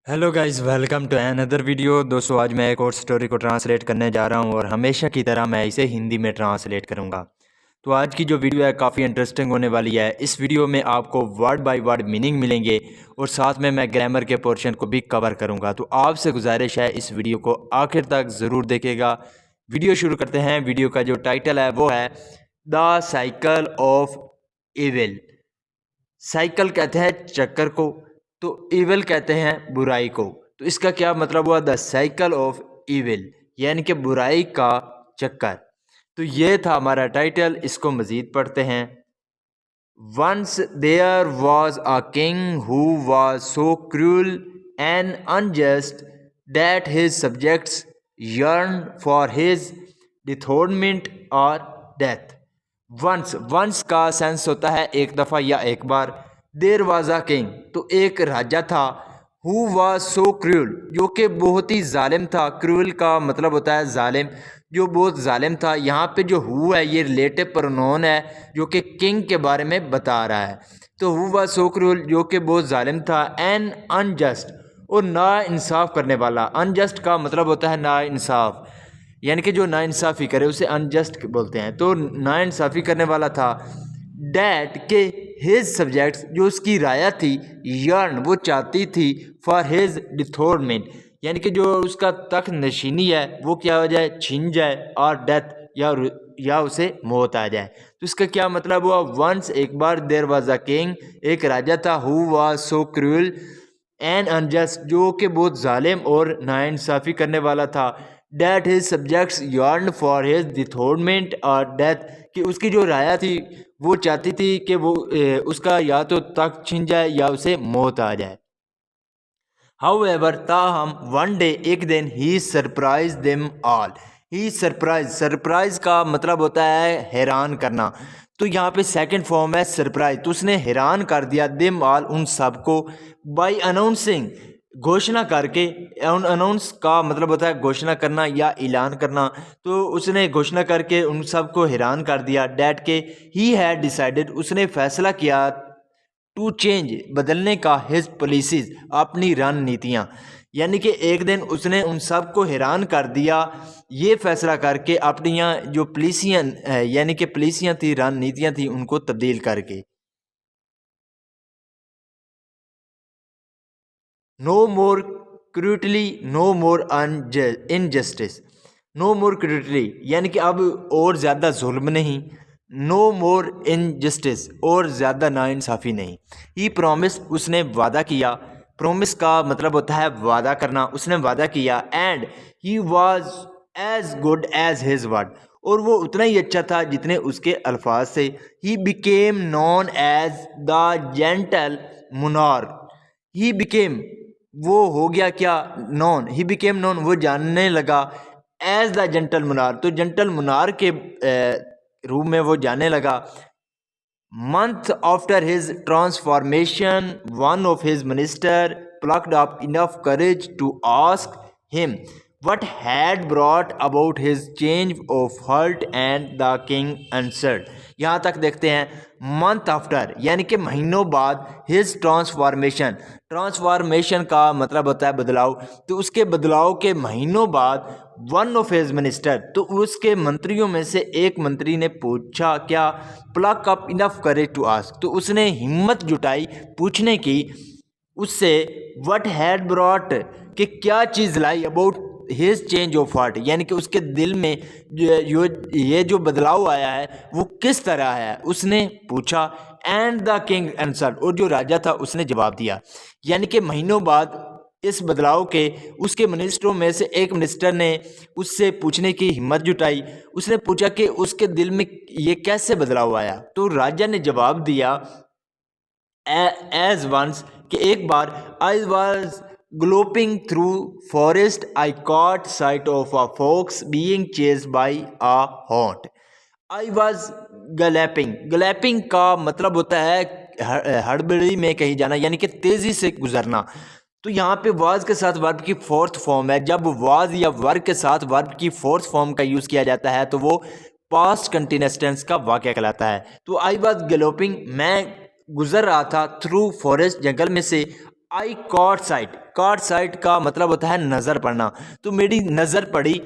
Hello guys, welcome to another video. दोस्तों, आज मैं एक और स्टोरी को ट्रांसलेट करने जा रहा हूं और हमेशा की तरह मैं इसे हिंदी में ट्रांसलेट करूंगा। तो आज की जो वीडियो है काफ़ी इंटरेस्टिंग होने वाली है। इस वीडियो में आपको वर्ड बाय वर्ड मीनिंग मिलेंगे और साथ में मैं ग्रामर के पोर्शन को भी कवर करूंगा। तो आपसे गुजारिश है इस वीडियो को आखिर तक ज़रूर देखेगा। वीडियो शुरू करते हैं। वीडियो का जो टाइटल है वो है the cycle of evil. Cycle कहते हैं चक्कर को, तो इविल कहते हैं बुराई को। तो इसका क्या मतलब हुआ? द साइकिल ऑफ इविल यानी कि बुराई का चक्कर। तो ये था हमारा टाइटल। इसको मज़ीद पढ़ते हैं। Once there was a king who was so cruel and unjust that his subjects yearn for his dethronement और डेथ। वंस वंस का सेंस होता है एक दफ़ा या एक बार। देर वाज अ किंग, तो एक राजा था। हु वाज सो क्रूअल, जो कि बहुत ही जालिम था। क्रूअल का मतलब होता है जालिम, जो बहुत जालिम था। यहाँ पे जो हु है ये रिलेटिव प्रोनाउन है जो कि किंग के बारे में बता रहा है। तो हु वाज सो क्रूअल, जो कि बहुत जालिम था। एंड अनजस्ट, और ना इंसाफ करने वाला। अनजस्ट का मतलब होता है ना इंसाफ, यानी कि जो नाइंसाफ़ी करे उसे अनजस्ट बोलते हैं। तो नाइंसाफ़ी करने वाला था। डैट के हिज सब्जेक्ट्स, जो उसकी राया थी, यर्न वो चाहती थी, फॉर हिज डिथोरमेंट यानी कि जो उसका तख्त नशीनी है वो क्या हो जाए, छीन जाए, और डेथ या उसे मौत आ जाए। तो इसका क्या मतलब हुआ? वंस एक बार, देर वाज अ किंग, एक राजा था। Who was so cruel and unjust, जो कि बहुत जालिम और नाइंसाफ़ी करने वाला था। That his subjects yearn for his dethronement और डेथ, कि उसकी जो राया थी वो चाहती थी कि वो उसका या तो तख्त छिन जाए या उसे मौत आ जाए। हाउएवर, ताहम, वन डे, एक दिन, ही सरप्राइज देम ऑल। ही सरप्राइज, सरप्राइज का मतलब होता है हैरान करना। तो यहाँ पे सेकंड फॉर्म है सरप्राइज। तो उसने हैरान कर दिया देम ऑल, उन सबको, बाय अनाउंसिंग, घोषणा करके। अनाउंस का मतलब होता है घोषणा करना या ऐलान करना। तो उसने घोषणा करके उन सबको हैरान कर दिया। डैट के ही हैड डिसाइडेड, उसने फैसला किया, टू चेंज, बदलने का, हिज पॉलिसीज, अपनी रणनीतियाँ। यानी कि एक दिन उसने उन सब को हैरान कर दिया ये फैसला करके, अपनी जो पुलिसियाँ यानी कि पुलिसियाँ थी, रणनीतियाँ थी, उनको तब्दील करके। नो मोर क्रूटली, नो मोर इनजस्टिस। नो मोर क्रूटली यानी कि अब और ज़्यादा जुल्म नहीं। नो मोर इनजस्टिस, और ज़्यादा नाइंसाफ़ी नहीं। ही प्रॉमिस, उसने वादा किया। प्रॉमिस का मतलब होता है वादा करना। उसने वादा किया। And he was as good as his word, और वो उतना ही अच्छा था जितने उसके अल्फाज से। He became known as the gentle monarch. He became, वो हो गया क्या, नॉन। ही बिकेम नॉन, वो जानने लगा, एज द जेंटल मुनार, तो जेंटल मुनार के रूप में वो जानने लगा। Month after his transformation, one of his minister plucked up enough courage to ask him what had brought about his change of heart, and the king answered। यहाँ तक देखते हैं। मंथ आफ्टर यानी कि महीनों बाद, हिज ट्रांसफॉर्मेशन, ट्रांसफॉर्मेशन का मतलब होता है बदलाव। तो उसके बदलाव के महीनों बाद, वन ऑफ हिज मिनिस्टर, तो उसके मंत्रियों में से एक मंत्री ने पूछा क्या, pluck up enough courage to ask, तो उसने हिम्मत जुटाई पूछने की उससे, वट हैड ब्रॉट, कि क्या चीज़ लाई, about his change of heart, यानी कि उसके दिल में ये जो बदलाव आया है वो किस तरह है, उसने पूछा। एंड द किंग आंसर्ड, और जो राजा था उसने जवाब दिया। यानी कि महीनों बाद इस बदलाव के, उसके मिनिस्टरों में से एक मिनिस्टर ने उससे पूछने की हिम्मत जुटाई। उसने पूछा कि उसके दिल में ये कैसे बदलाव आया। तो राजा ने जवाब दिया, एज वंस, कि एक बार, I was galloping through forest, I caught sight of a fox being chased by a hound. I was galloping, galloping का मतलब होता है हड़बड़ी में कहीं जाना, यानी कि तेज़ी से गुजरना। तो यहाँ पे वाज के साथ वर्ब की फोर्थ फॉर्म है। जब वाज या वर्ब के साथ वर्ब की फोर्थ फॉर्म का यूज़ किया जाता है तो वो पास्ट कंटिन्यूअस टेंस का वाक्य कहलाता है। तो आई वाज गलोपिंग, मैं गुजर रहा था, थ्रू फॉरेस्ट, जंगल में से, आई कॉट साइट का मतलब होता है नज़र पड़ना। तो मेरी नज़र पड़ी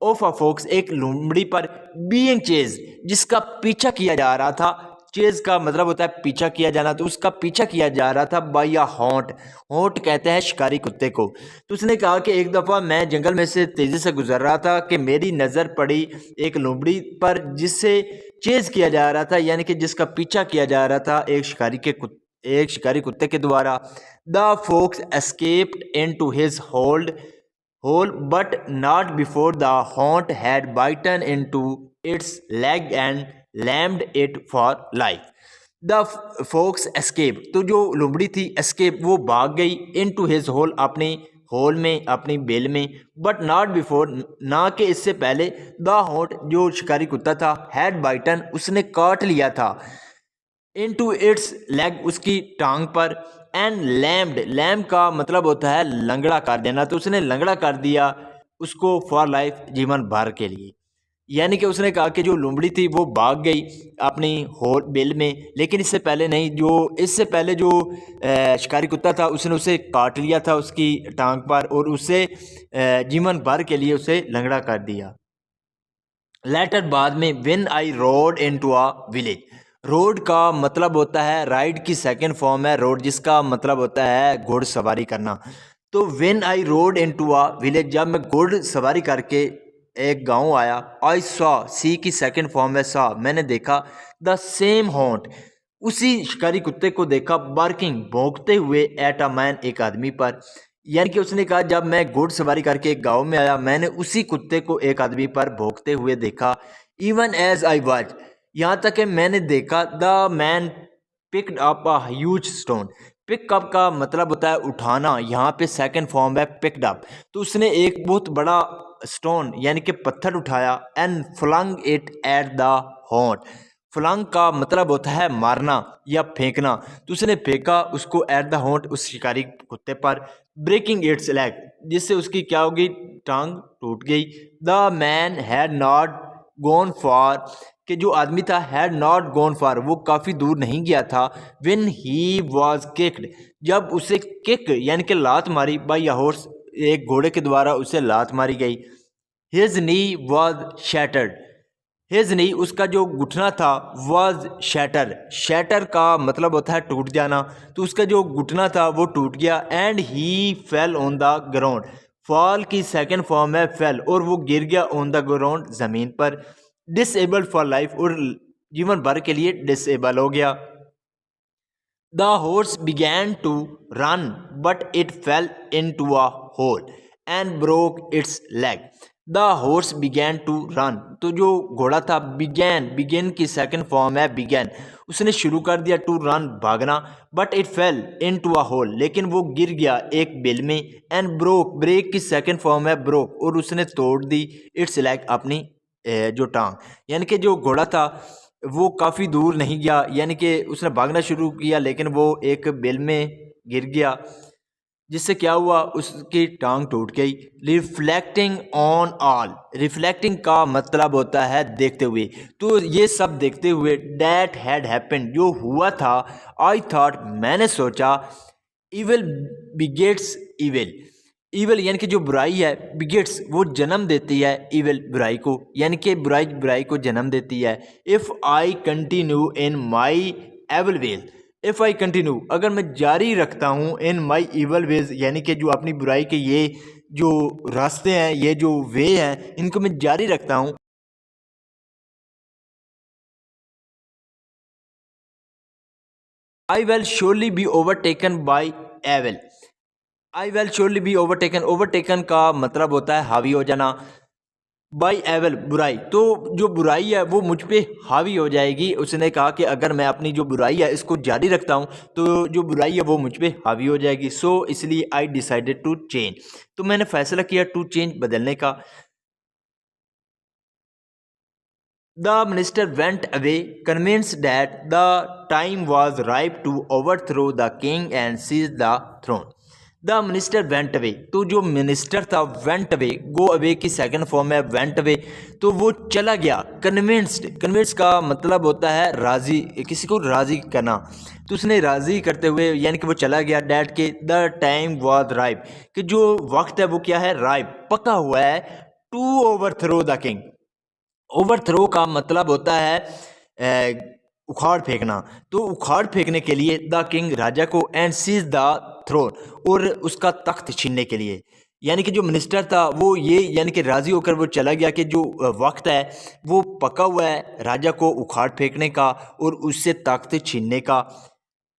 ऑफ अ फॉक्स, एक लोमड़ी पर, बीइंग चेज, जिसका पीछा किया जा रहा था। चेज का मतलब होता है पीछा किया जाना, तो उसका पीछा किया जा रहा था बाय अ हॉट। हॉट कहते हैं शिकारी कुत्ते को। तो उसने कहा कि एक दफ़ा मैं जंगल में से तेज़ी से गुजर रहा था कि मेरी नज़र पड़ी एक लोमड़ी पर जिससे चेज किया जा रहा था, यानी कि जिसका पीछा किया जा रहा था एक शिकारी कुत्ते के द्वारा। The folks escaped into his hole, but not before the haunt had bitten into its leg and lamed it for life. The folks escape, तो जो लोमड़ी थी एस्केप, वो भाग गई इनटू हिज होल, अपने होल में, अपनी बेल में, बट नॉट बिफोर, ना कि इससे पहले, द हॉन्ट, जो शिकारी कुत्ता था, हैड बाइटन, उसने काट लिया था, इनटू इट्स लेग, उसकी टांग पर, एंड लैम्ड का मतलब होता है लंगड़ा कर देना, तो उसने लंगड़ा कर दिया उसको फॉर लाइफ, जीवन भर के लिए। यानी कि उसने कहा कि जो लोमड़ी थी वो भाग गई अपनी होल बिल में, लेकिन इससे पहले नहीं, जो इससे पहले जो शिकारी कुत्ता था उसने उसे काट लिया था उसकी टांग पर, और उसे जीवन भर के लिए उसे लंगड़ा कर दिया। लेटर बाद में, when I road into a village, road का मतलब होता है राइड की सेकंड फॉर्म है रोड, जिसका मतलब होता है घुड़सवारी करना। तो when I road into a village, जब मैं घुड़सवारी करके एक गांव आया, आई सॉ, सी की सेकंड फॉर्म है सॉ, मैंने देखा, द सेम हॉन्ट, उसी शिकारी कुत्ते को देखा, बार्किंग, भौंकते हुए, एट अ मैन, एक आदमी पर। यानी कि उसने कहा जब मैं घुड़सवारी करके एक गांव में आया, मैंने उसी कुत्ते को एक आदमी पर भौंकते हुए देखा। इवन एज आई वॉज, यहाँ तक कि मैंने देखा, the man picked up a huge stone. Pickup का मतलब होता है उठाना, यहाँ पे सेकंड फॉर्म है पिक्ड अप। तो उसने एक बहुत बड़ा स्टोन यानी कि पत्थर उठाया, and flung it at the haunt. Flung का मतलब होता है मारना या फेंकना, तो उसने फेंका उसको एट द हॉन्ट, उस शिकारी कुत्ते पर, ब्रेकिंग इट्स लेग, जिससे उसकी क्या होगी, टांग टूट गई। The man had not gone for, कि जो आदमी था, हैड नॉट गॉन फार, वो काफ़ी दूर नहीं गया था। व्हेन ही वॉज किक्ड, जब उसे किक यानी कि लात मारी, बाय अ हॉर्स, एक घोड़े के द्वारा उसे लात मारी गई। His knee was shattered, his knee, उसका जो घुटना था, वॉज शैटर, शैटर का मतलब होता है टूट जाना, तो उसका जो घुटना था वो टूट गया। And he fell on the ground, fall की सेकंड फॉर्म है फेल, और वो गिर गया ऑन द ग्राउंड, ज़मीन पर। डिसेबल्ड फॉर लाइफ, और जीवन भर के लिए डिसेबल हो गया। The horse began to run, but it fell in to a hole and broke its leg. The horse began to run, तो जो घोड़ा था, बिगैन की सेकंड फॉर्म है बिगैन, उसने शुरू कर दिया टू रन, भागना, but it fell in to a hole, लेकिन वो गिर गया एक बिल में। एंड ब्रेक की सेकंड फॉर्म है ब्रोक, और उसने तोड़ दी इट्स लेग, अपनी जो टांग। यानी कि जो घोड़ा था वो काफ़ी दूर नहीं गया, यानी कि उसने भागना शुरू किया, लेकिन वो एक बिल में गिर गया, जिससे क्या हुआ, उसकी टांग टूट गई। रिफ्लेक्टिंग ऑन ऑल, रिफ्लेक्टिंग का मतलब होता है देखते हुए, तो ये सब देखते हुए, डैट हैड हैपेंड, जो हुआ था, आई थॉट, मैंने सोचा, इविल बिगेट्स इविल, इविल यानी कि जो बुराई है, बिगेट्स वो जन्म देती है, इविल बुराई को, यानी कि बुराई बुराई को जन्म देती है। If I continue in my evil ways, if I continue, अगर मैं जारी रखता हूँ, इन माई इवल वेज, यानी कि जो अपनी बुराई के ये जो रास्ते हैं, ये जो वे हैं, इनको मैं जारी रखता हूँ, I will surely be overtaken by evil. I will surely be overtaken, overtaken का मतलब होता है हावी हो जाना, बाई एवल बुराई, तो जो बुराई है वो मुझ पे हावी हो जाएगी। उसने कहा कि अगर मैं अपनी जो बुराई है इसको जारी रखता हूँ तो जो बुराई है वो मुझ पे हावी हो जाएगी। सो इसलिए आई डिसाइडेड टू चेंज, तो मैंने फैसला किया टू चेंज, बदलने का। The minister went away convinced that the time was ripe to overthrow the king and seize the throne. The minister went away, तो जो मिनिस्टर था वेंट अवे, गो अवे की सेकंड फॉर्म है went away, तो वो चला गया। Convinced, convince का मतलब होता है राज़ी, किसी को राज़ी करना, तो उसने राज़ी करते हुए यानी कि वो चला गया। डैट के द टाइम वाज राइप, कि जो वक्त है वो क्या है, राइप, पका हुआ है। To overthrow the king, overthrow का मतलब होता है उखाड़ फेंकना, तो उखाड़ फेंकने के लिए द किंग, राजा को, एंड सीज द थ्रोन, और उसका तख्त छीनने के लिए। यानी कि जो मिनिस्टर था वो ये यानी कि राज़ी होकर वो चला गया कि जो वक्त है वो पका हुआ है राजा को उखाड़ फेंकने का और उससे तख्त छीनने का।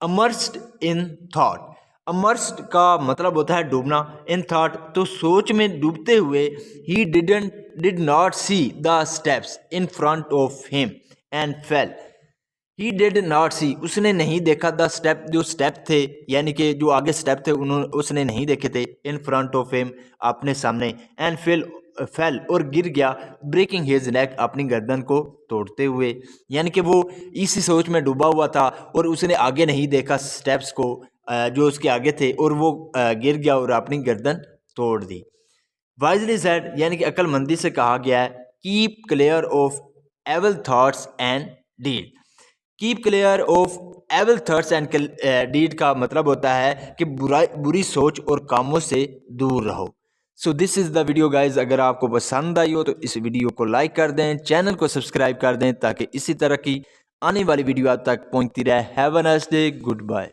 अमर्स्ड इन थॉट, अमर्स्ड का मतलब होता है डूबना, इन थॉट तो सोच में डूबते हुए। He did not see the steps in front of him and fell, he did not see, उसने नहीं देखा द स्टेप, जो स्टेप थे यानी कि जो आगे स्टेप थे उन्होंने उसने नहीं देखे थे, इन फ्रंट ऑफ हिम, अपने सामने, एंड फेल और गिर गया, ब्रेकिंग हिज नेक, अपनी गर्दन को तोड़ते हुए। यानी कि वो इसी सोच में डूबा हुआ था और उसने आगे नहीं देखा स्टेप्स को जो उसके आगे थे, और वो गिर गया और अपनी गर्दन तोड़ दी। वाइजली सेड, यानी कि अक्लमंदी से कहा गया है, keep clear of evil thoughts and deed, keep clear of evil thoughts and deed का मतलब होता है कि बुरी सोच और कामों से दूर रहो। So this is the video guys, अगर आपको पसंद आई हो तो इस वीडियो को लाइक कर दें, चैनल को सब्सक्राइब कर दें ताकि इसी तरह की आने वाली वीडियो आप तक पहुंचती रहे। Have a nice day, good bye.